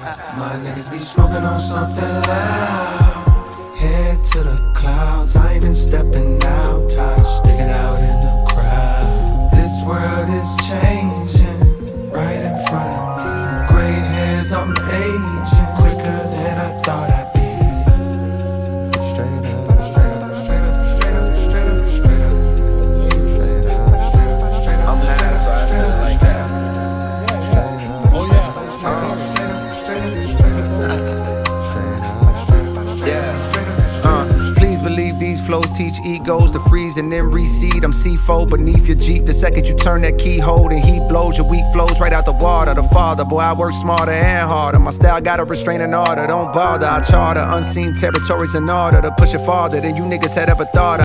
My niggas be smoking on something loud. Head to the clouds, I ain't been stepping out. Tired of sticking out in the crowd. This world is changing right in front of me. Gray hairs, I'm aging quicker than I thought I'd be. Straight up, straight up, straight up, straight up, straight up, straight up, straight up, straight up, straight up. I'm high, so I feel like that. Oh yeah. Please believe these flows teach egos to freeze and then reseed. I'm C4 beneath your Jeep. The second you turn that keyhole, and heat blows. Your weak flows right out the water. The father, boy, I work smarter and harder. My style got a restraining order. Don't bother, I charter unseen territories in order to push it farther than you niggas had ever thought of.